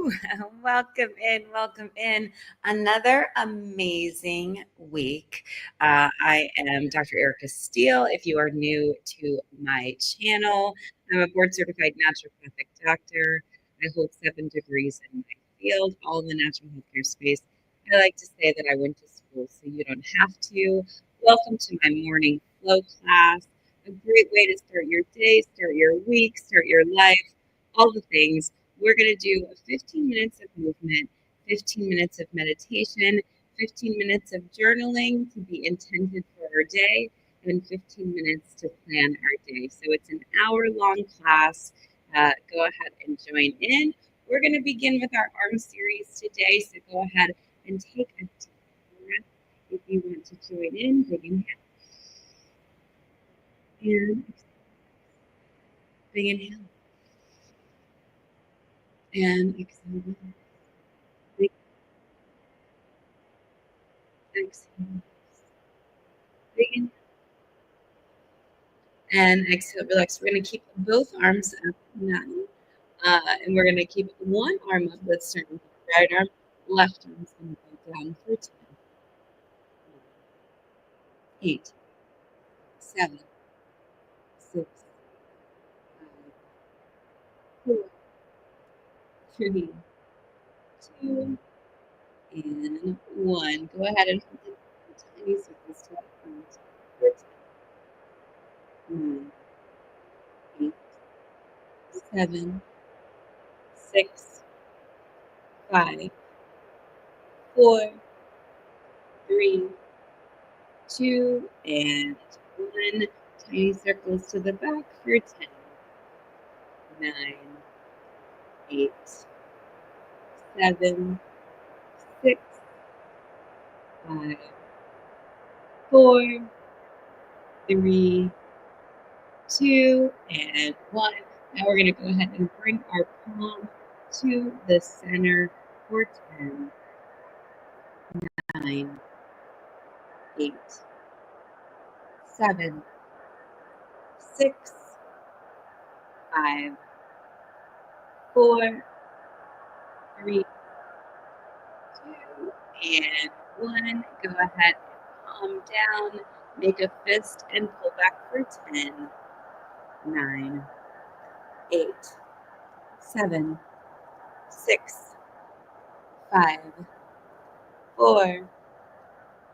Woo! Welcome in, welcome in. Another amazing week. I am Dr. Erica Steele. If you are new to my channel, I'm a board certified naturopathic doctor. I hold 7 degrees in my field, all in the natural healthcare space. I like to say that I went to school so you don't have to. Welcome to my morning flow class. A great way to start your day, start your week, start your life, all the things. We're going to do 15 minutes of movement, 15 minutes of meditation, 15 minutes of journaling to be intended for our day, and 15 minutes to plan our day. So it's an hour-long class. Go ahead and join in. We're going to begin with our arm series today, so go ahead and take a deep breath. If you want to join in, big inhale. And big inhale. And exhale. Big exhale. Big inhale. And exhale, relax. We're going to keep both arms up now. And we're going to keep one arm up. Let's start with the right arm. Left arm is going to go down for 10, 8, 7, 6, 5, 4, 3, 2, and 1. Go ahead and hold it tiny circles to the front for 10, 9, 8, 7, 6, 5, 4, 3, 2, and 1. Tiny circles to the back for 10, 9, 8, 7, 6, 5, 4, 3, 2, and 1. Now we're going to go ahead and bring our palm to the center for 10, 9, 8, 7, 6, 5, 4, 3, 2, and 1. Go ahead and palm down, make a fist, and pull back for 10, 9, 8, 7, 6, 5, 4,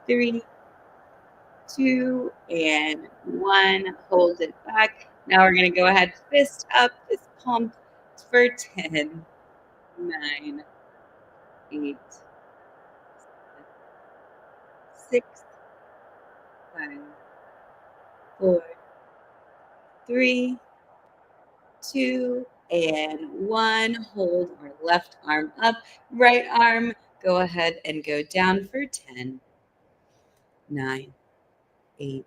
3, 2, and 1. Hold it back. Now we're going to go ahead, fist up, fist pump for 10, 9, 8, 6, 5, 4, 3, 2, and 1. Hold our left arm up. Right arm, go ahead and go down for 10, 9, 8,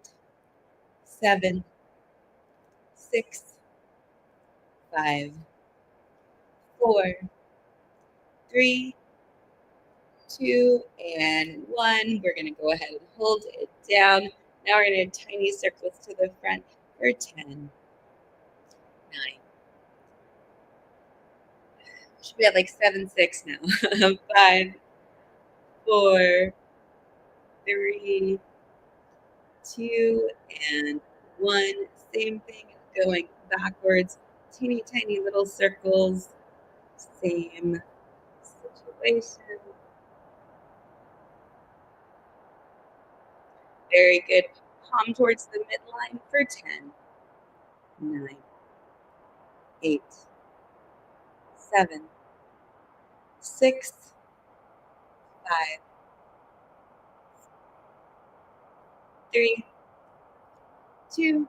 7, 6, 5, 4, 3, 2, and 1. We're going to go ahead and hold it down. Now we're going to do tiny circles to the front for 10, 9. Should be at like 7, 6 now. 5, 4, 3, 2, and 1. Same thing, going backwards. Teeny tiny little circles. Same situation. Very good. Palm towards the midline for 10, 9, 8, 7, 6, 5, 3, 2,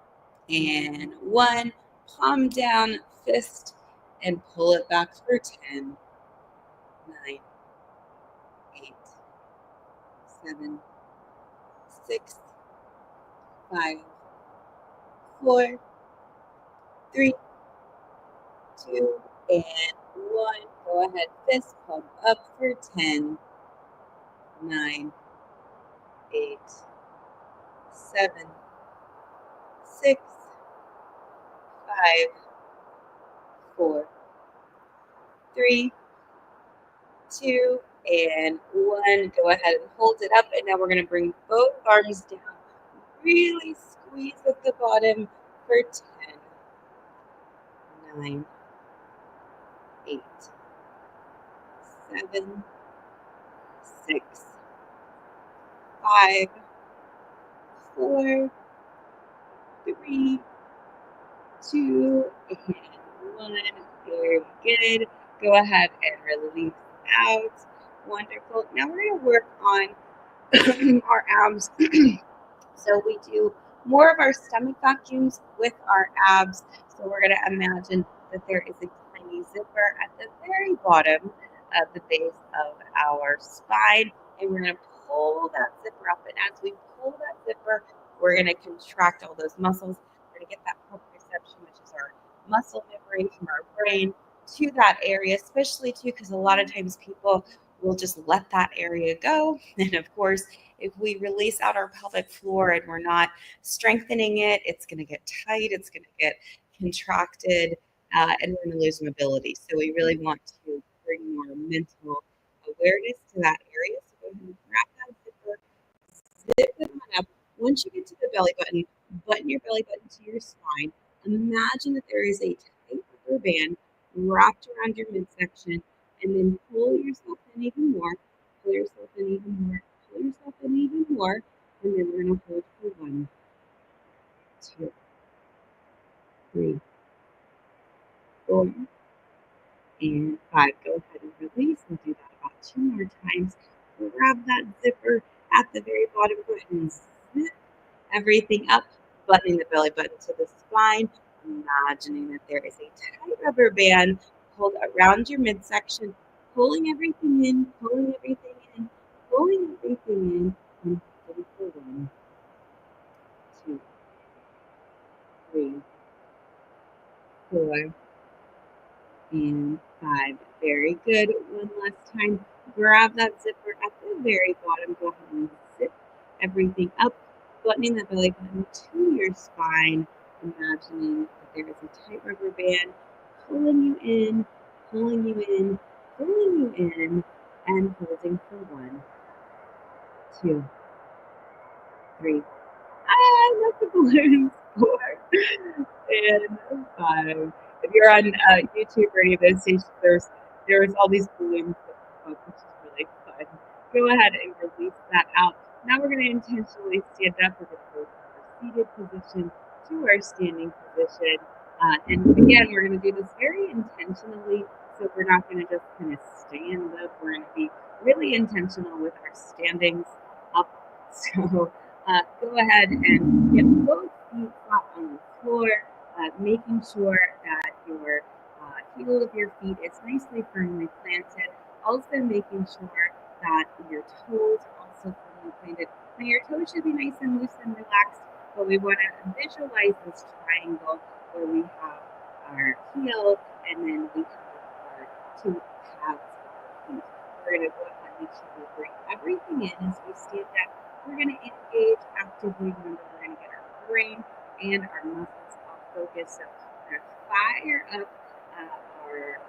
and 1. Palm down, fist, and pull it back for 10, 9, 8, 7, 6, 5, 4, 3, 2, and 1. Go ahead, fist pump up for 10, 9, 8, 7, 6, 5, 4, 3, 2, and 1. Go ahead and hold it up, and now we're going to bring both arms down. Really squeeze at the bottom for 10, 9, 8, 7, 6, 5, 4, 3, 2, and 1. Very good. Go ahead and release out. Wonderful. Now we're going to work on our abs. So we do more of our stomach vacuums with our abs. So we're going to imagine that there is a tiny zipper at the very bottom of the base of our spine, and we're going to pull that zipper up. And as we pull that zipper, we're going to contract all those muscles. We're going to get that proprioception, which is our muscle memory from our brain, to that area, especially too, because a lot of times people will just let that area go. And of course, if we release out our pelvic floor and we're not strengthening it, it's going to get tight, it's going to get contracted, and we're going to lose mobility. So we really want to bring more mental awareness to that area. So go ahead and grab that zipper, zip it on up. Once you get to the belly button, button your belly button to your spine. Imagine that there is a tight rubber band wrapped around your midsection, and then pull yourself in even more, pull yourself in even more, pull yourself in even more, and then we're going to hold for 1, 2, 3, 4, and 5. Go ahead and release. We'll do that about 2 more times. Grab that zipper at the very bottom. Go ahead and zip everything up, buttoning the belly button to the spine, imagining that there is a tight rubber band pulled around your midsection, pulling everything in, pulling everything in, pulling everything in, and holding for 1, 2, 3, 4, and 5. Very good. One last time. Grab that zipper at the very bottom. Go ahead and zip everything up, buttoning that belly button to your spine, imagining that there is a tight rubber band pulling you in, pulling you in, pulling you in, and holding for 1, 2, 3. I love the balloons. 4 and 5. If you're on YouTube or any of those stations, there's all these balloons that pop up, which is really fun. Go ahead and release that out. Now we're going to intentionally stand up. We're going to go from our seated position to our standing position. And again, we're going to do this very intentionally. So we're not going to just kind of stand up. We're going to be really intentional with our standings up. So go ahead and get both feet flat on the floor, making sure that your heel of your feet is nicely firmly planted. Also making sure that your toes are also firmly planted. Now your toes should be nice and loose and relaxed, but we want to visualize this triangle where we have our heel and then we have our 2 halves of our feet. We're going to go ahead and make sure we bring everything in as we stand up. We're going to engage actively. Remember, we're going to get our brain and our muscles all focused. So we're going to fire up our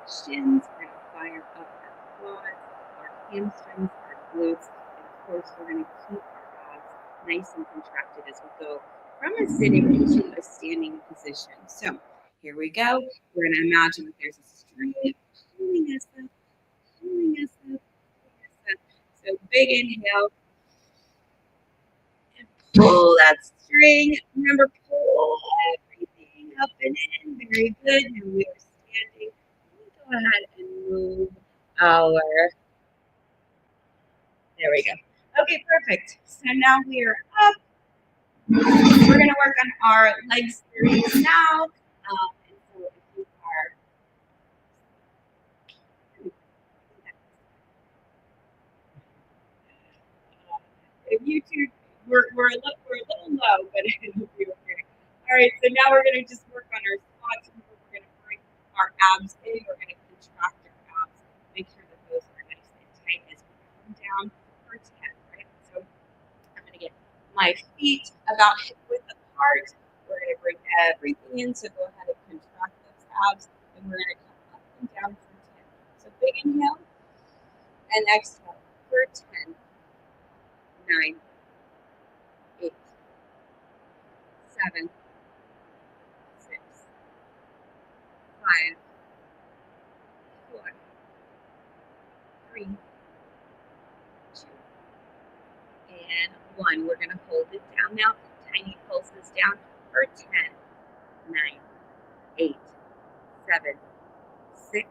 shins. We're going to fire up our quads, our hamstrings, our glutes. And of course, we're going to keep our abs nice and contracted as we go from a sitting into a standing position. So here we go. We're going to imagine that there's a string pulling us up, pulling us up, pulling us up. So big inhale. Pull that string. Remember, pull everything up and in. Very good. Now we are standing. Go ahead and move our. There we go. Okay, perfect. So now we are up. We're going to work on our leg strength now. And so if you are. If you two, we're a little low, but it'll be okay. All right, so now we're going to just work on our squats. We're going to bring our abs in. We're going to contract our abs. Make sure that those are nice and tight as we come down for 10, right? So I'm going to get my feet about hip width apart. We're going to bring everything in. So go ahead and contract those abs. And we're going to come up and down for 10. So big inhale. And exhale for 10, 9, 8, 7, 6, 5, 4, 3, 2, and 1. We're going to hold it down now. Tiny pulses down for 10, 9, 8, 7, 6,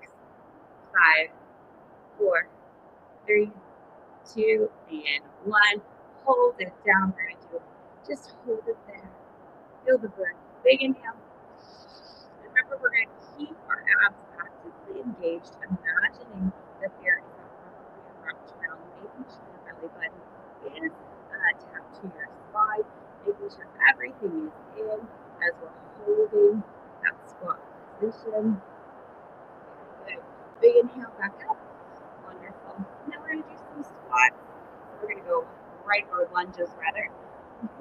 5, 4, 3, 2, and 1. Hold it down. We're going to do just hold it there. Feel the burn. Big inhale. Remember, we're going to keep our abs actively engaged, imagining that there is a wrapped around, making sure the belly button is tapped to your side, making sure everything is in as we're holding that squat position. Good. Big inhale back up. Wonderful. Now we're going to do some squats. We're going to go right, or lunges rather.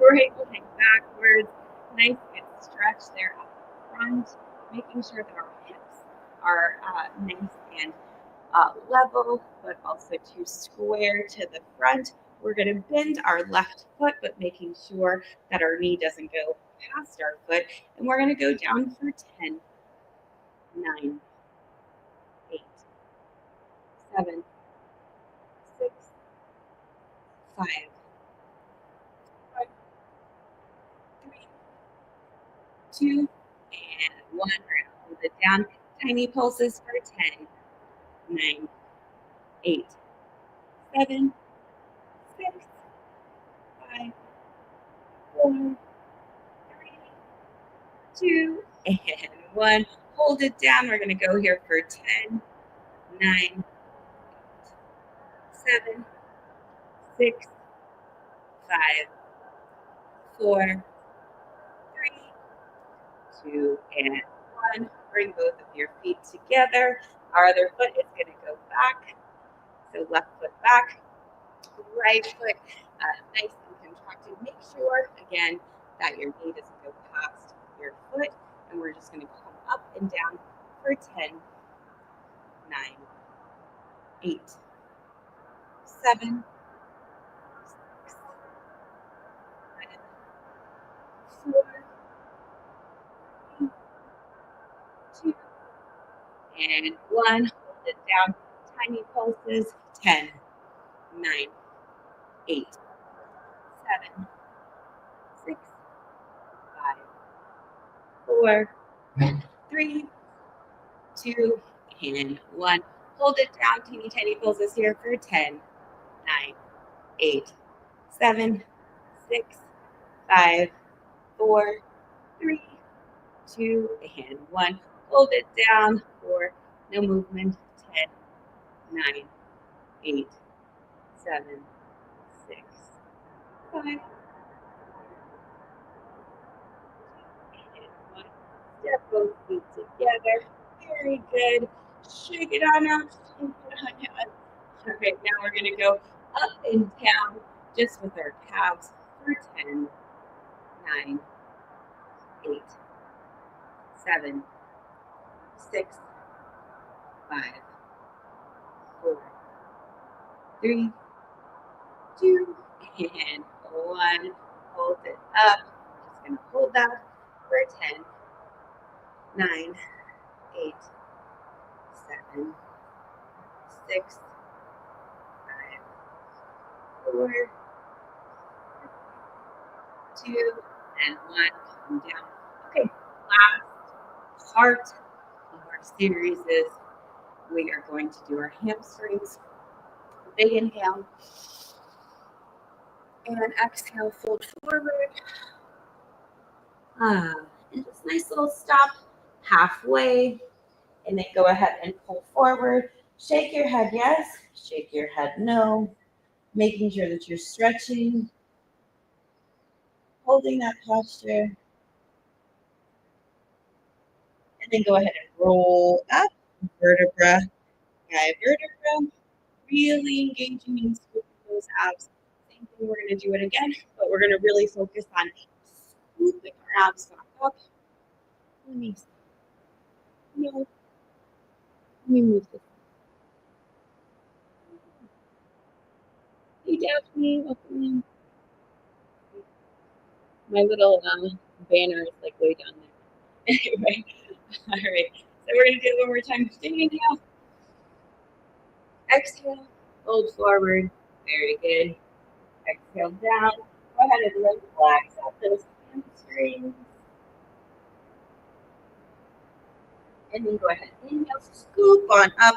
Right leg backwards. Nice good stretch there up front, making sure that our hips are nice and level, but also to square to the front. We're going to bend our left foot, but making sure that our knee doesn't go past our foot. And we're going to go down for 10, 9, 8, 7, 6, 5, 4, 3, 2, and 1. We're going to hold it down. Tiny pulses for 10, 9, 8, 7, 6, 5, 4, 3, 2, and 1. Hold it down. We're going to go here for 10, 9, 7, 6, 5, 4, 3, 2, and 1. Bring both of your feet together. Our other foot is going to go back. So left foot back, right foot nice and contracted. Make sure, again, that your knee doesn't go past your foot. And we're just going to come up and down for 10, 9, 8, 7, 6, 5, 4, 3, 2, and 1. Hold it down. Tiny pulses. 10, 9, 8, 7, 6, 5, 4, 3, 2, and 1. Hold it down. Teeny tiny pulses here for 10, 9, 8, 7, 6, 5, 4, 3, 2, and 1. Hold it down for no movement. 10, 9, 8, 7, 6, 5, and 1. Step both feet together. Very good. Shake it on out. Shake it on out. All right, now we're going to go up and down just with our calves for 10, 9, 8, 7, 6, 5, 4, 3, 2, and 1. Hold it up. Just going to hold that for 10, 9, 8, 7, 6, 5, 4, 2, and 1. Come down. Okay, last part of our series is we are going to do our hamstrings. Big inhale. And exhale, fold forward. And just nice little stop halfway. And then go ahead and pull forward. Shake your head yes, shake your head no. Making sure that you're stretching, holding that posture. And then go ahead and roll up, vertebra by vertebra. Really engaging and scooping those abs. Same thing, we're going to do it again, but we're going to really focus on scooping our abs back up. Let me see. No, let me move this. Daphne. Welcome in. My little banner is like way down there. Anyway, all right. So we're gonna do it one more time. Take an inhale, exhale, fold forward. Very good. Exhale down. Go ahead and relax out those hamstrings. And then go ahead, inhale, scoop on up,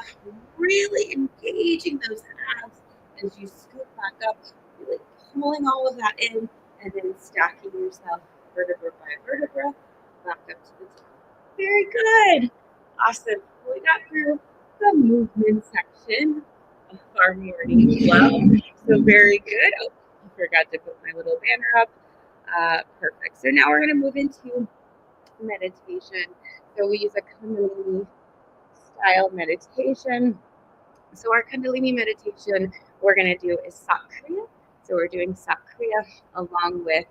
really engaging those abs as you scoop back up, really pulling all of that in, and then stacking yourself vertebra by vertebra back up to the top. Very good. Awesome. We got through the movement section of our morning flow. So very good. Oh, I forgot to put my little banner up. Perfect. So now we're going to move into meditation. So we use a Kundalini style meditation. So our Kundalini meditation we're going to do is Sat Kriya. So we're doing Sat Kriya along with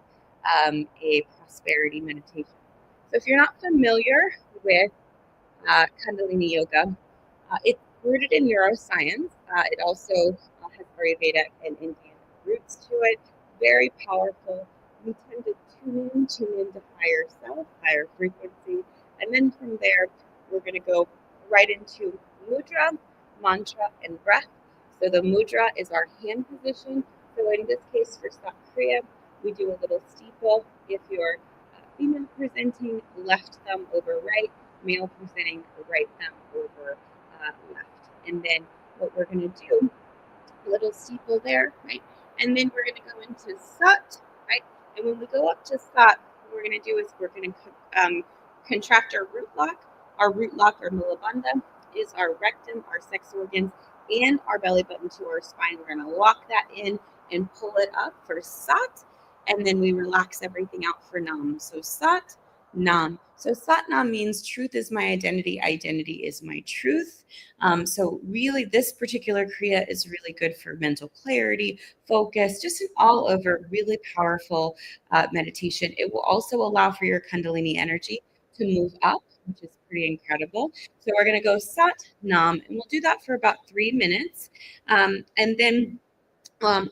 a prosperity meditation. So if you're not familiar with Kundalini Yoga, it's rooted in neuroscience. It also has Ayurveda and Indian roots to it. Very powerful. We tend to tune into higher self, higher frequency. And then from there, we're going to go right into mudra, mantra, and breath. So the mudra is our hand position. So in this case, for Sat Kriya, we do a little steeple. If you're female presenting, left thumb over right, male presenting, right thumb over left. And then what we're going to do, a little steeple there, right? And then we're going to go into Sat, right? And when we go up to Sat, what we're going to do is we're going to contract our root lock. Our root lock, or Mulabandha, is our rectum, our sex organs, and our belly button to our spine. We're going to lock that in and pull it up for Sat. And then we relax everything out for Nam. So Sat, Nam. So Sat Nam means truth is my identity. Identity is my truth. So really, this particular Kriya is really good for mental clarity, focus, just an all over really powerful meditation. It will also allow for your Kundalini energy to move up, which is pretty incredible. So we're going to go Sat Nam, and we'll do that for about 3 minutes. And then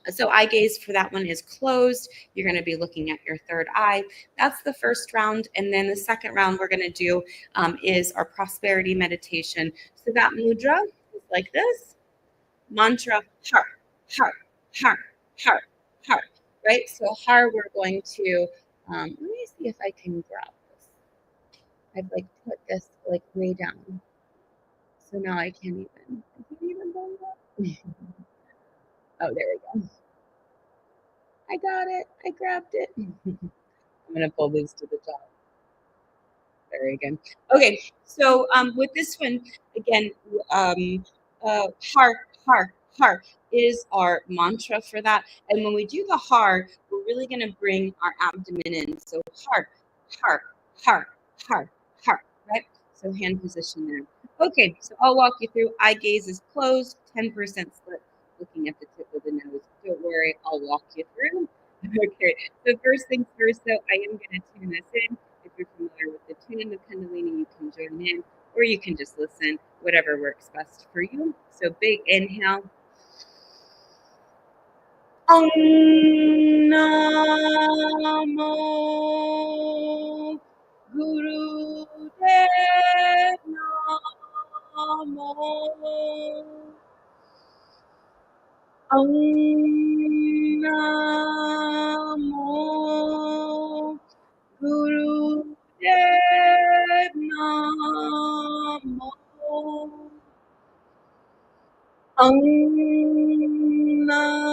so eye gaze for that one is closed. You're going to be looking at your third eye. That's the first round. And then the second round we're going to do is our prosperity meditation. So that mudra is like this. Mantra, har, har, har, har, har. Right? So har, we're going to, let me see if I can grab this. I've like put this like way down. So now I can't even go up. Oh, there we go. I got it. I grabbed it. I'm going to pull these to the top. Very good. Okay, so with this one, again, har, har, har is our mantra for that. And when we do the har, we're really going to bring our abdomen in. So har, har, har, har, har, right? So hand position there. Okay, so I'll walk you through. Eye gaze is closed, 10% split, looking at the tip of the nose. Don't worry, I'll walk you through. Okay, so first things first, though, I am going to tune this in. If you're familiar with the tune of Kundalini, you can join in, or you can just listen, whatever works best for you. So big inhale. Om Namo Guru Dev Namo Om Namo Guru Dev Namo Om Namo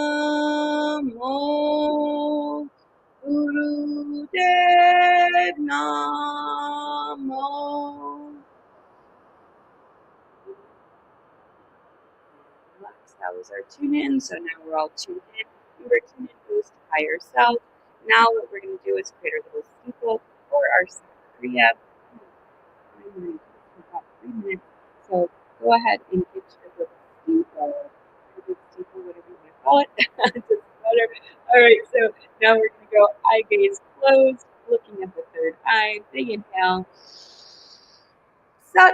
Guru Dev Namo. Relax. That was our tune in. So now we're all tuned in. Remember, tune in goes to higher self. Now what we're going to do is create our little steeple for our Kriya. About 3 minutes. So go ahead and get your little steeple, whatever you want to call it. Doesn't matter. All right, so now we're going to go eye gaze closed, looking at the third eye. Big inhale. Sat.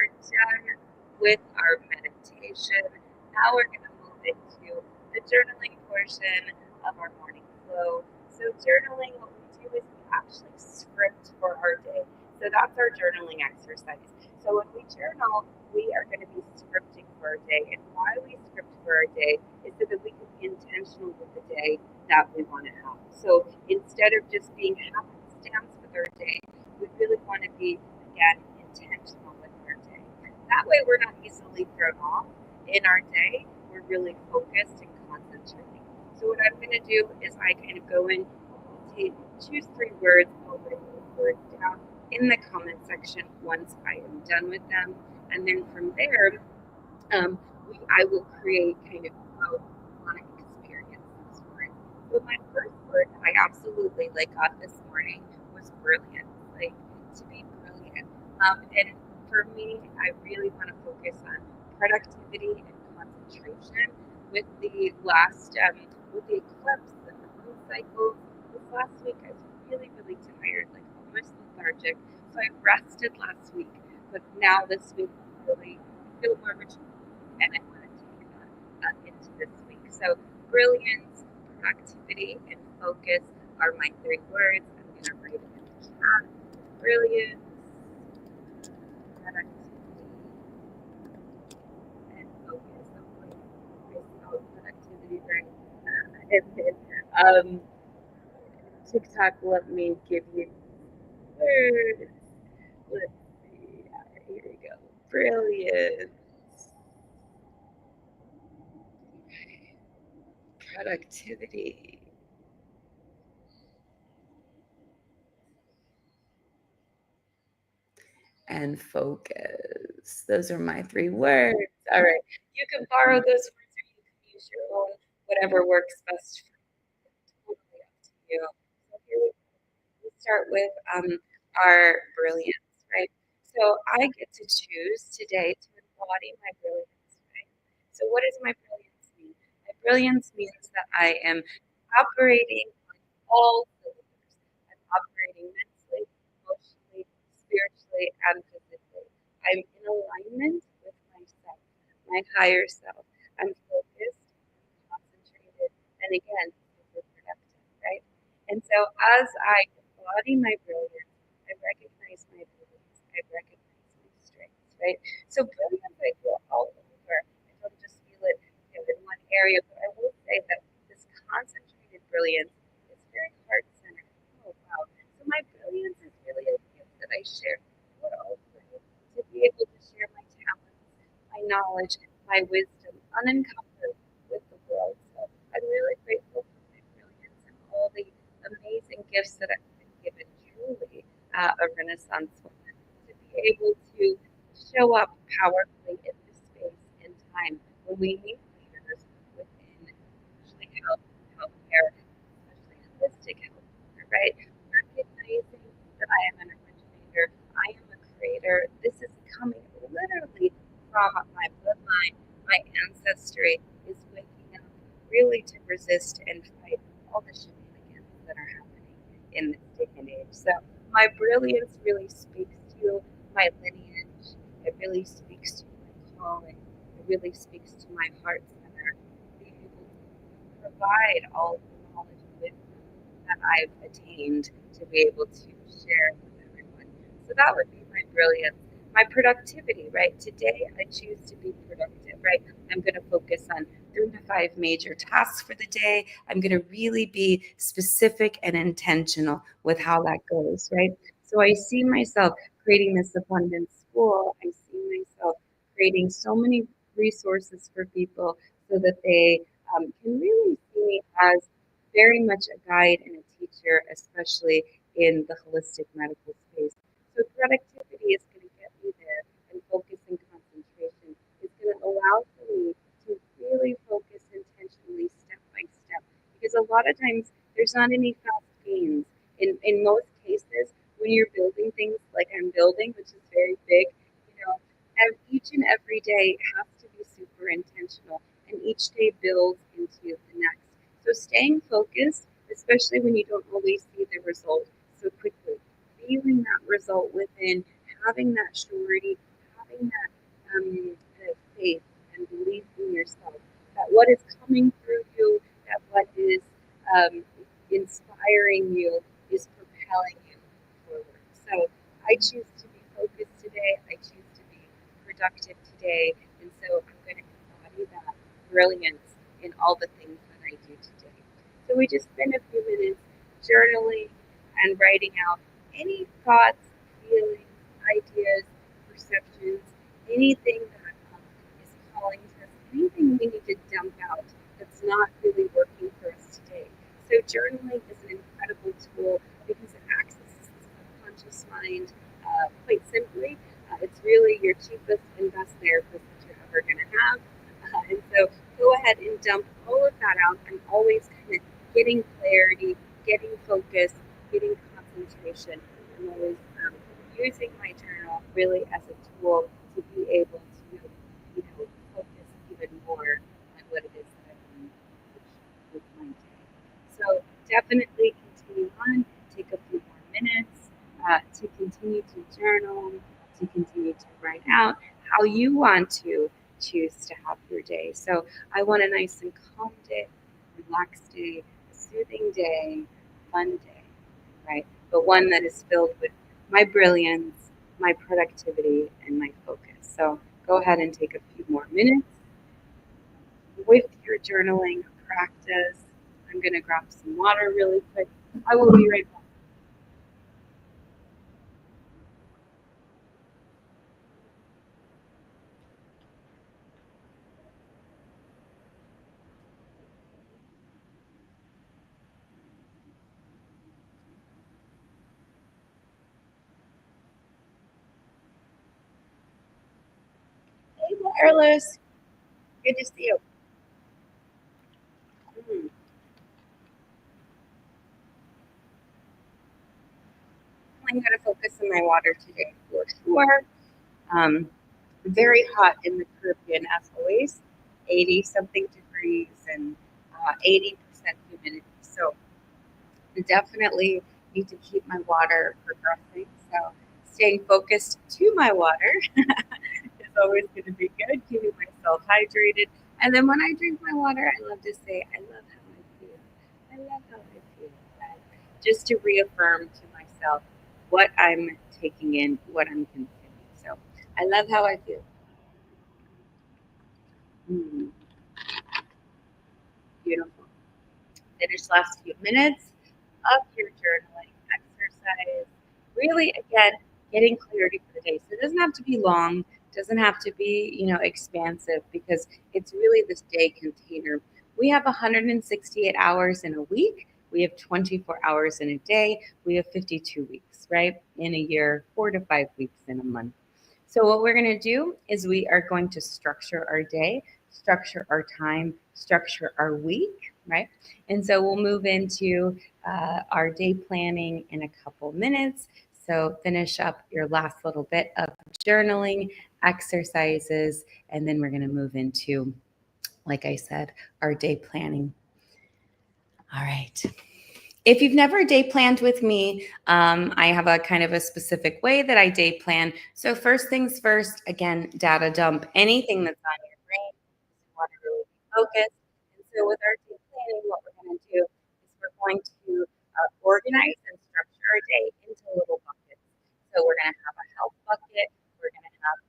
done with our meditation, now we're going to move into the journaling portion of our morning flow. So journaling, what we do is we actually script for our day. So that's our journaling exercise. So when we journal, we are going to be scripting for our day. And why we script for our day is so that we can be intentional with the day that we want to have. So instead of just being happenstance with our day, we really want to be, again, intentional with our day. That way we're not easily thrown off in our day. We're really focused and concentrating. So what I'm going to do is I kind of go in, choose 3 words, I'll write those words down in the comment section once I am done with them. And then from there, I will create kind of a chronic experience this morning. So my first word I absolutely got this morning was brilliant. Like to be brilliant. And for me, I really want to focus on productivity and concentration. With the last, with the eclipse and the moon cycle, this last week I was really tired, like almost lethargic. So I rested last week, but now this week I really feel more rich and I want to take that into this week. So brilliance, productivity, and focus are my 3 words. I'm going to write it in the chat. Brilliance, productivity, and focus. I spelled productivity right. And then TikTok, let me give you words. Let's see. Here we go. Brilliance, productivity, and focus. Those are my 3 words. All right. You can borrow those words or you can use your own, whatever works best for you. Totally up to you. So here we start with our brilliance, right? So I get to choose today to embody my brilliance, right? So what does my brilliance mean? My brilliance means that I am operating on all cylinders. I'm operating mentally, emotionally, spiritually, and physically. I'm in alignment with myself, my higher self. I'm focused, concentrated, and again, super productive, right? And so as I embody my brilliance, I recognize my brilliance, I recognize my strengths, right? So brilliance I feel all over. I don't just feel it in one area, but I will say that this concentrated brilliance is very heart centered. Oh wow. So my brilliance is really a gift that I share with all of you to be able to share my talents, my knowledge, my wisdom unencumbered with the world. So I'm really grateful for my brilliance and all the amazing gifts that I've been given. Truly a Renaissance woman to be able to show up powerfully in this space and time when we need leaders within especially healthcare, especially holistic healthcare, right? Recognizing that I am an originator, I am a creator. This is coming literally from my bloodline. My ancestry is waking up really to resist and fight all the shenanigans that are happening in this day and age. So my brilliance really speaks to my lineage. It really speaks to my calling. It really speaks to my heart center. Being able to provide all of the knowledge and wisdom that I've attained to be able to share with everyone. So that would be my brilliance. My productivity, right? Today I choose to be productive, right? I'm going to focus on 3 to 5 major tasks for the day. I'm going to really be specific and intentional with how that goes, right? So I see myself creating this abundant school. I see myself creating so many resources for people so that they can really see me as very much a guide and a teacher, especially in the holistic medical space. So productivity is going to get me there, and focus and concentration is going to allow for me to really focus intentionally step by step. Because a lot of times there's not any fast gains. In most cases, when you're building things like I'm building, which is very big, each and every day has to be super intentional, and each day builds into the next. So staying focused, especially when you don't always see the result so quickly, feeling that result within, having that surety, having that productive today. And so I'm going to embody that brilliance in all the things that I do today. So we just spend a few minutes journaling and writing out any thoughts, feelings, ideas, perceptions, anything that is calling to us, anything we need to dump out that's not really working for us today. So journaling is an incredible tool because it accesses the subconscious mind quite simply. It's really your cheapest and best therapist that you're ever going to have. And so go ahead and dump all of that out. I'm always kind of getting clarity, getting focus, getting concentration. I'm always using my journal really as a tool to be able to, focus even more on what it is that I want to accomplish with my day. So definitely continue on, take a few more minutes to continue to journal, to continue to write out how you want to choose to have your day. So I want a nice and calm day, relaxed day, a soothing day, fun day, right? But one that is filled with my brilliance, my productivity, and my focus. So go ahead and take a few more minutes with your journaling practice. I'm going to grab some water really quick. I will be right back. Hey, wireless. Good to see you. Mm, I'm going to focus on my water today for sure. Um, very hot in the Caribbean as always, 80 something degrees and 80% humidity. So I definitely need to keep my water progressing. So staying focused to my water is always going to be good, keeping myself hydrated. And then when I drink my water, I love to say, I love how I feel. I love how I feel. Right? Just to reaffirm to myself what I'm taking in, what I'm consuming. So I love how I feel. Mm, beautiful. Finish last few minutes of your journaling exercise. Really, again, getting clarity for the day. So it doesn't have to be long, doesn't have to be, expansive because it's really this day container. We have 168 hours in a week. We have 24 hours in a day. We have 52 weeks, right? In a year, 4 to 5 weeks in a month. So, what we're going to do is we are going to structure our day, structure our time, structure our week, right? And so we'll move into our day planning in a couple minutes. So finish up your last little bit of journaling, exercises, and then we're going to move into, like I said, our day planning. All right. If you've never day planned with me, I have a kind of a specific way that I day plan. So first things first, again, data dump anything that's on your brain. You want to really be focused. And so with our day planning, what we're going to do is we're going to organize and structure our day into little buckets. So we're going to have a health bucket. We're going to have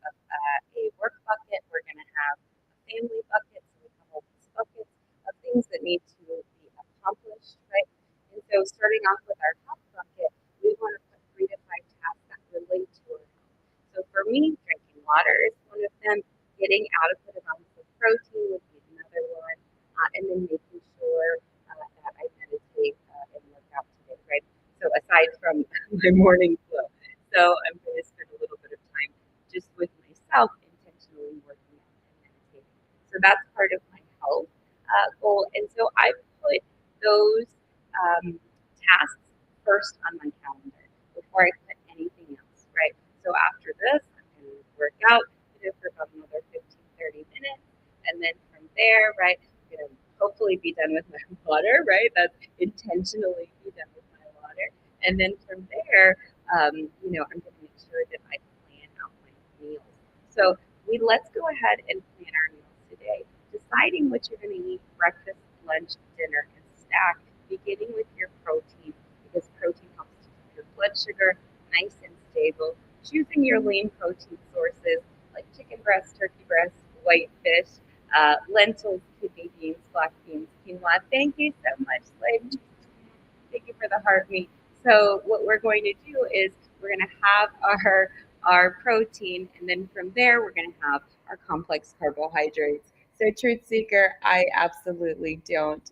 a work bucket. We're going to have a family bucket. So we have all these buckets of things that need to be accomplished, right? And so starting off with our health bucket, we want to put 3 to 5 tasks that relate to our health. So for me, drinking water is one of them. Getting adequate amounts of protein would be another one. And then making sure that I meditate and work out today, right? So aside from my morning flow. So I'm going to spend a little bit of time just with myself intentionally working out and meditating. So that's part of my health goal. And so I put those tasks first on my calendar before I put anything else, right? So after this, I'm going to work out, for about another 15, 30 minutes. And then from there, right, I'm going to hopefully be done with my water, right? That's intentionally be done with my water. And then from there, I'm going to make sure that I plan out my meals. So let's go ahead and plan our meals today. Deciding what you're going to eat, breakfast, lunch, dinner, and stack, beginning with your protein, because protein helps to keep your blood sugar nice and stable. Choosing your lean protein sources like chicken breast, turkey breast, white fish, lentils, kidney beans, black beans, quinoa. Thank you so much, Slade. Thank you for the heart meat. So what we're going to do is we're going to have our protein, and then from there we're going to have our complex carbohydrates. So truth seeker, I absolutely don't.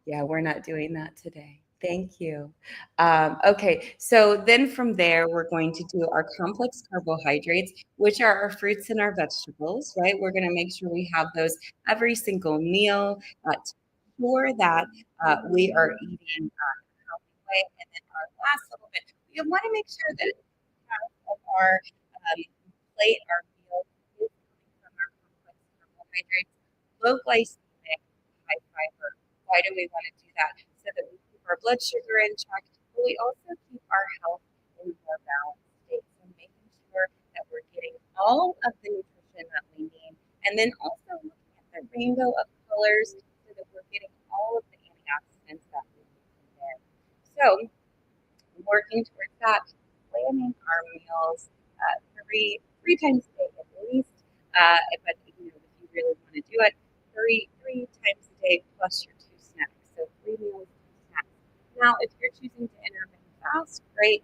Yeah, we're not doing that today. Thank you. Okay, so then from there, we're going to do our complex carbohydrates, which are our fruits and our vegetables, right? We're going to make sure we have those every single meal to ensure that we are eating healthy way. And then our last little bit, we want to make sure that half of our plate, our meal, is coming from our complex carbohydrates, low glycemic, high fiber. Why do we want to do that? So that we keep our blood sugar in check, but we also keep our health in a more balanced state. So making sure that we're getting all of the nutrition that we need, and then also looking at the rainbow of colors so that we're getting all of the antioxidants that we need from there. So working towards that, planning our meals three times a day at least. But if you really want to do it, three times a day plus your two snacks. So 3 meals, two snacks. Now, if you're choosing to intermittent fast, great.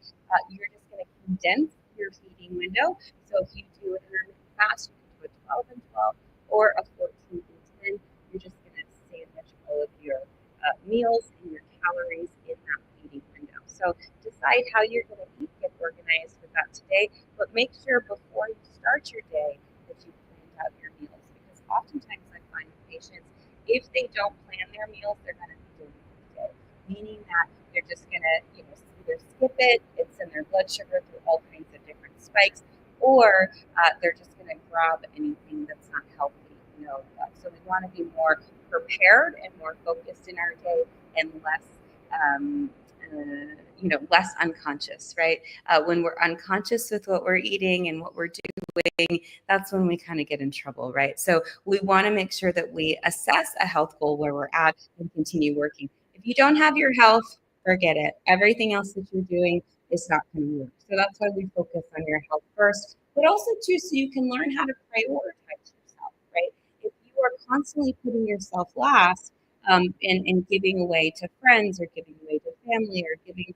You're just going to condense your feeding window. So if you do an intermittent fast, you can do a 12 and 12 or a 14 and 10. You're just going to sandwich all of your meals and your calories in that feeding window. So decide how you're going to eat, get organized with that today, but make sure before you start your day that you've planned out your meals. Because oftentimes I find patients, if they don't plan their meals, they're going to be doing it today, meaning that they're just going to, either skip it, it's in their blood sugar through all kinds of different spikes, or they're just going to grab anything that's not healthy. So we want to be more prepared and more focused in our day and less less unconscious, right? When we're unconscious with what we're eating and what we're doing, that's when we kind of get in trouble, right? So we want to make sure that we assess a health goal where we're at and continue working. If you don't have your health, forget it. Everything else that you're doing is not going to work. So that's why we focus on your health first, but also too, so you can learn how to prioritize yourself, right? If you are constantly putting yourself last, and giving away to friends or giving away to family or giving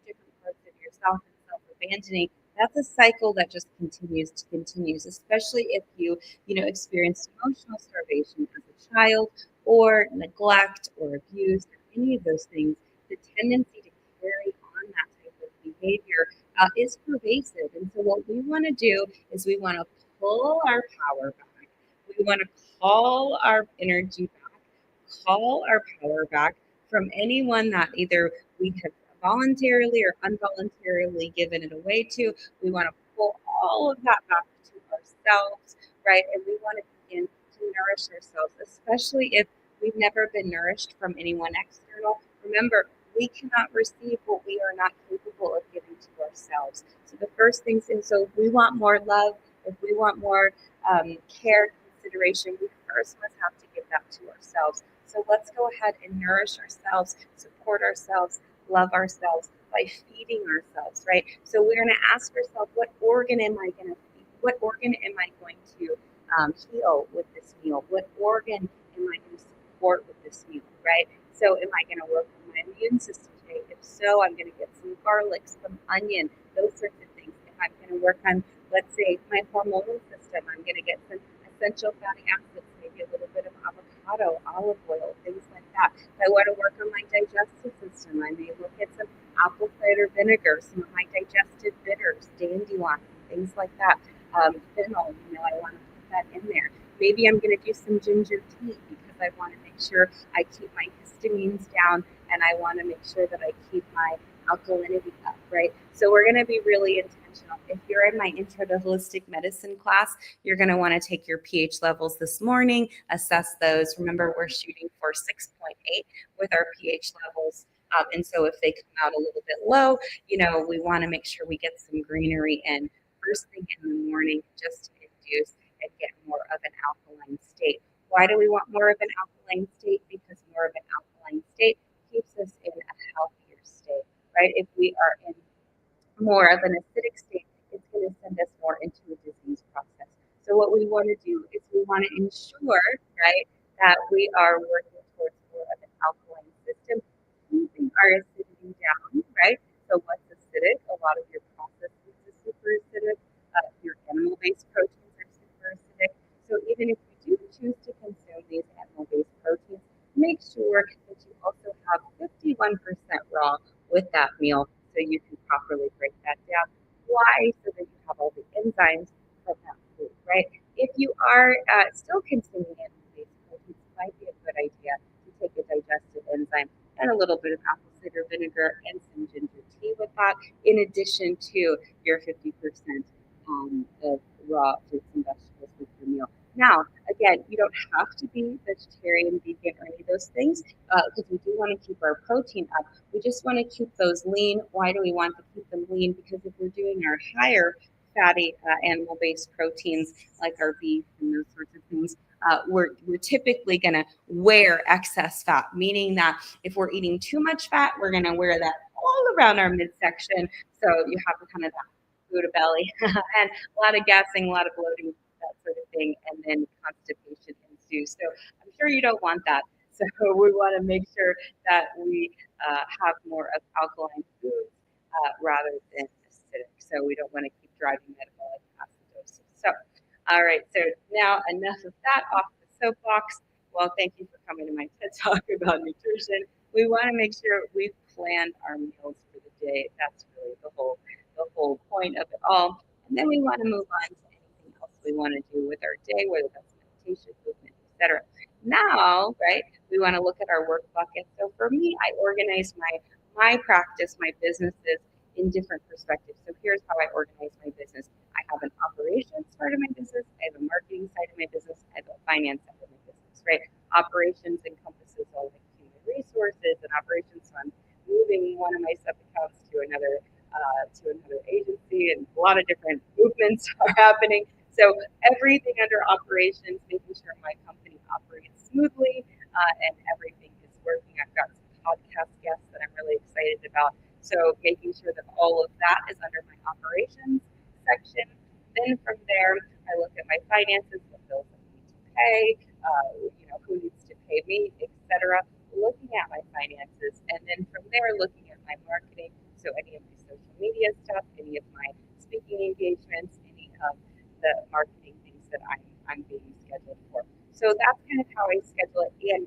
different parts of yourself and self-abandoning, that's a cycle that just continues, especially if you experienced emotional starvation as a child or neglect or abuse or any of those things. The tendency to carry on that type of behavior is pervasive. And so what we want to do is we want to pull our power back. We want to call our energy back, call our power back from anyone that either we have voluntarily or involuntarily given it away to. We want to pull all of that back to ourselves, right? And we want to begin to nourish ourselves, especially if we've never been nourished from anyone external. Remember, we cannot receive what we are not capable of giving to ourselves. So the first things, and so if we want more love, if we want more care, consideration, we first must have to give that to ourselves. So let's go ahead and nourish ourselves, support ourselves, love ourselves by feeding ourselves, right? So we're going to ask ourselves, what organ am I going to feed? What organ am I going to heal with this meal? What organ am I going to support with this meal, right? So am I going to work on my immune system today? If so, I'm going to get some garlic, some onion, those sorts of things. If I'm going to work on, let's say, my hormonal system, I'm going to get some essential fatty acids, maybe a little bit of avocado, olive oil, things like that. If I want to work on my digestive system, I may look at some apple cider vinegar, some of my digestive bitters, dandelion, things like that. Fennel, I want to put that in there. Maybe I'm going to do some ginger tea because I want to make sure I keep my histamines down and I want to make sure that I keep my alkalinity up, right? So we're going to be really intentional. If you're in my Intro to Holistic Medicine class, you're going to want to take your pH levels this morning, assess those. Remember, we're shooting for 6.8 with our pH levels. And so if they come out a little bit low, we want to make sure we get some greenery in first thing in the morning just to induce and get more of an alkaline state. Why do we want more of an alkaline state? Because more of an alkaline state keeps us in a healthier state, right? If we are in more of an acidic state, it's going to send us more into a disease process. So So what we want to do is we want to ensure, right, that we are working towards more of an alkaline system, keeping our acidity down, right? So what's acidic? A lot of your processed foods are super acidic. Your animal-based proteins are super acidic. So even if you do choose to consume these animal-based proteins, make sure that you also have 51% raw with that meal so you can properly break that down. Why? So that you have all the enzymes from that food, right? If you are still consuming animal-based proteins, it might be a good idea to take a digestive enzyme and a little bit of apple cider vinegar and some ginger tea with that, in addition to your 50% of raw fruits and vegetables with your meal. Now, again, you don't have to be vegetarian, vegan, or any of those things because we do want to keep our protein up. We just want to keep those lean. Why do we want to keep them lean? Because if we're doing our higher fatty animal-based proteins like our beef and those sorts of things, we're typically going to wear excess fat, meaning that if we're eating too much fat, we're going to wear that all around our midsection. So you have kind of that Buddha belly and a lot of gassing, a lot of bloating, that sort of thing, and then constipation ensues. So I'm sure you don't want that. So we want to make sure that we have more of alkaline foods rather than acidic. So we don't want to keep driving metabolic acidosis. So, all right. So now enough of that off the soapbox. Well, thank you for coming to my TED Talk about nutrition. We want to make sure we've planned our meals for the day. That's really the whole point of it all. And then we want to move on to anything else we want to do with our day, whether that's meditation, movement, etc. Now, right, we want to look at our work bucket. So for me, I organize my practice, my businesses in different perspectives. So here's how I organize my business. I have an operations part of my business, I have a marketing side of my business, I have a finance side of my business, right? Operations encompasses all the human resources and operations. So I'm moving one of my sub accounts to another agency, and a lot of different movements are happening. So everything under operations, making sure my company operates smoothly and everything is working. I've got some podcast guests that I'm really excited about. So making sure that all of that is under my operations section. Then from there, I look at my finances, what bills I need to pay, who needs to pay me, etc. Looking at my finances, and then from there, looking at my marketing. So any of my social media stuff, any of my speaking engagements, any of the marketing things that I'm being scheduled for. So that's kind of how I schedule it and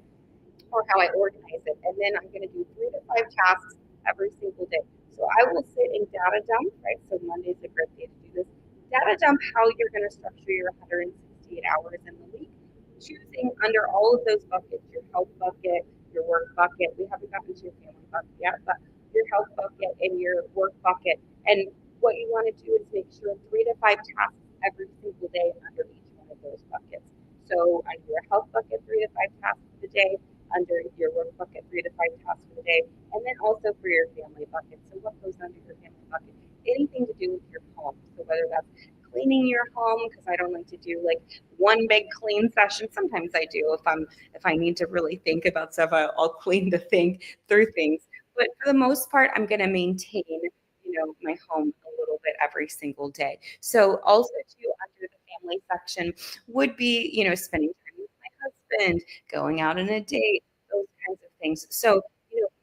or how I organize it. And then I'm going to do 3 to 5 tasks every single day. So I will sit in data dump, right? So Monday's a great day to do this. Data dump how you're going to structure your 168 hours in the week, choosing under all of those buckets, your health bucket, your work bucket. We haven't gotten to your family bucket yet, but your health bucket and your work bucket. And what you want to do is make sure 3 to 5 tasks every single day under each one of those buckets. So under your health bucket, 3 to 5 tasks a day, under your work bucket, 3 to 5 tasks for the day, and then also for your family bucket. So what goes under your family bucket? Anything to do with your home. So whether that's cleaning your home, because I don't like to do like one big clean session. Sometimes I do if I need to really think about stuff, I'll clean to think through things. But for the most part, I'm going to maintain, my home a little bit every single day. So also too under the family section would be, spending time with my husband, going out on a date, those kinds of things. So,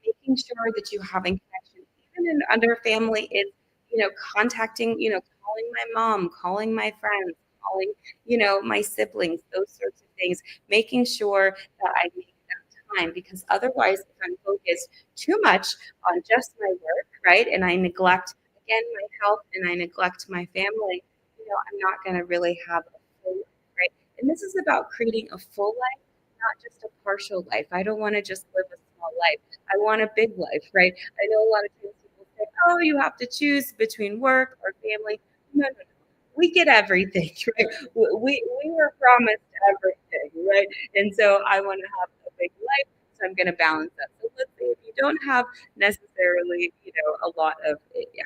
making sure that you having connection, even in under family, is, contacting, calling my mom, calling my friends, calling, my siblings, those sorts of things, making sure that I make that time because otherwise, if I'm focused too much on just my work, right, and I neglect again my health and I neglect my family, I'm not going to really have a full life, right? And this is about creating a full life, not just a partial life. I don't want to just live a small life. I want a big life, right? I know a lot of times people say, oh, you have to choose between work or family. No, no, no. We get everything, right? We were promised everything, right? And so I want to have a big life, so I'm going to balance that. So let's say if you don't have necessarily, a lot of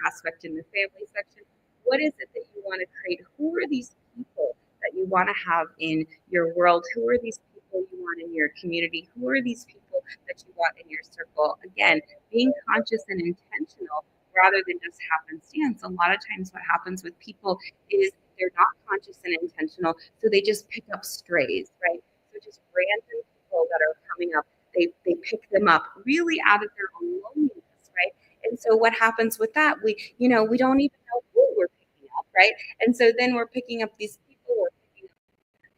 aspect in the family section, what is it that you want to create? Who are these people that you want to have in your world? Who are these people you want in your community? Who are these people that you want in your circle? Again, being conscious and intentional rather than just happenstance. A lot of times what happens with people is they're not conscious and intentional, so they just pick up strays, right? So just random people that are coming up, they pick them up really out of their own loneliness, right? And so what happens with that? We don't even know who we're picking up, right? And so then we're picking up these people, we're picking up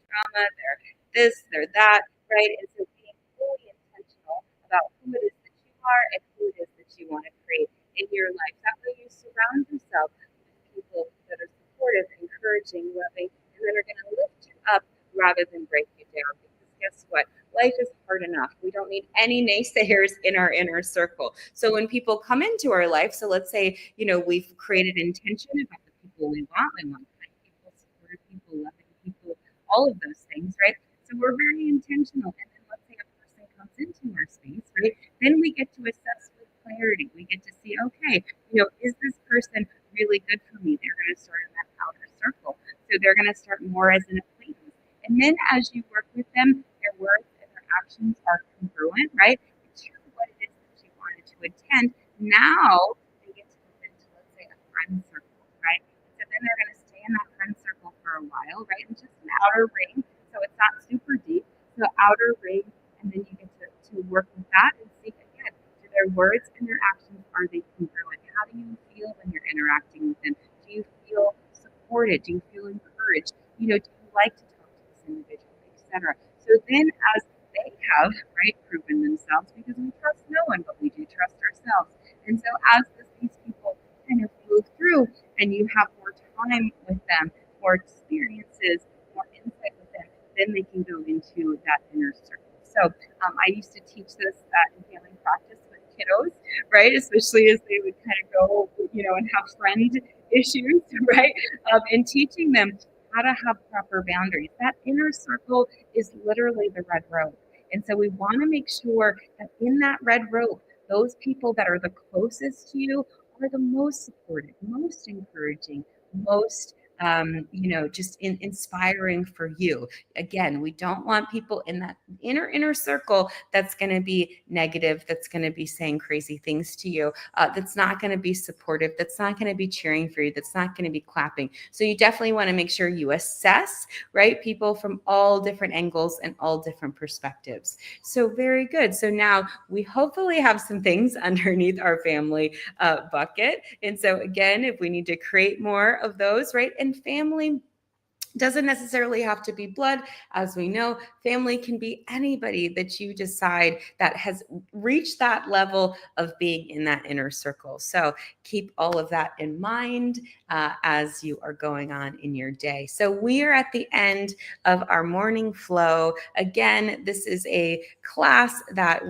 trauma, they're this, they're that, right? And so being fully intentional about who it is that you are and who it is that you want to create in your life. That way you surround yourself with people that are supportive, encouraging, loving, and that are going to lift you up rather than break you down. Because guess what? Life is hard enough. We don't need any naysayers in our inner circle. So when people come into our life, so let's say, we've created intention about the people we want. We want kind people, supportive people, loving people, all of those things, right? So we're very intentional. And then let's say a person comes into our space, right? Then we get to assess with clarity. We get to see, okay, is this person really good for me? They're going to start in that outer circle. So they're going to start more as an acquaintance. And then as you work with them, their words and their actions are congruent, right? To what it is that you wanted to attend. Now they get to move into, let's say, a friend circle, right? So then they're going to stay in that friend circle for a while, right? And just an outer ring. So it's not super deep. So outer ring, and then you get to work with that and see again, do their words and their actions, are they congruent? How do you feel when you're interacting with them? Do you feel supported? Do you feel encouraged? Do you like to talk to this individual, etc.? So then as they have, right, proven themselves, because we trust no one, but we do trust ourselves. And so as these people kind of move through and you have more time with them, more experiences, more insight with them, then they can go into that inner circle. So I used to teach this in healing practice with kiddos, right? Especially as they would kind of go, and have friend issues, right? And teaching them how to have proper boundaries. That inner circle is literally the red rope. And so we want to make sure that in that red rope, those people that are the closest to you are the most supportive, most encouraging, most just inspiring for you. Again, we don't want people in that inner circle that's going to be negative, that's going to be saying crazy things to you, that's not going to be supportive, that's not going to be cheering for you, that's not going to be clapping. So you definitely want to make sure you assess, right, people from all different angles and all different perspectives. So very good. So now we hopefully have some things underneath our family bucket. And so again, if we need to create more of those, right, and family doesn't necessarily have to be blood. As we know, family can be anybody that you decide that has reached that level of being in that inner circle. So keep all of that in mind as you are going on in your day. So we are at the end of our morning flow. Again, this is a class that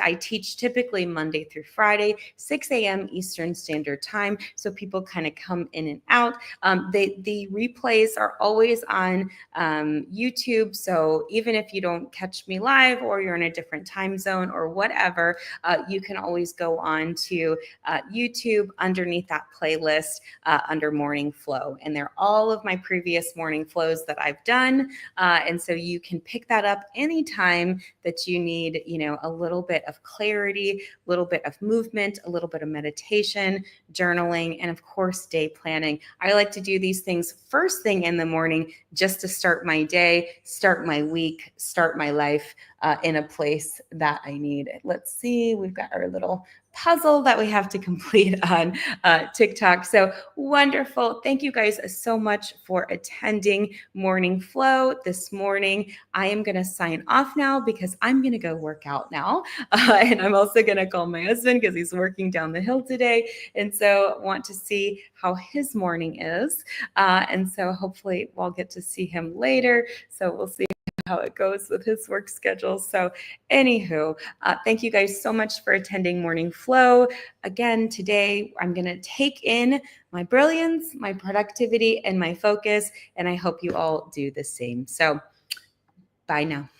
I teach typically Monday through Friday, 6 a.m. Eastern Standard Time. So people kind of come in and out. The replays are always on YouTube. So even if you don't catch me live or you're in a different time zone or whatever, you can always go on to YouTube underneath that playlist under Morning Flow. And they're all of my previous morning flows that I've done. And so you can pick that up anytime that you need, a little bit of clarity, a little bit of movement, a little bit of meditation, journaling, and of course, day planning. I like to do these things first thing in the morning just to start my day, start my week, start my life in a place that I need. Let's see, we've got our little puzzle that we have to complete on TikTok. So wonderful. Thank you guys so much for attending Morning Flow this morning. I am going to sign off now because I'm going to go work out now. And I'm also going to call my husband because he's working down the hill today. And so want to see how his morning is. And so hopefully we'll get to see him later. So we'll see how it goes with his work schedule. So anywho, thank you guys so much for attending Morning Flow. Again, today I'm going to take in my brilliance, my productivity, and my focus. And I hope you all do the same. So bye now.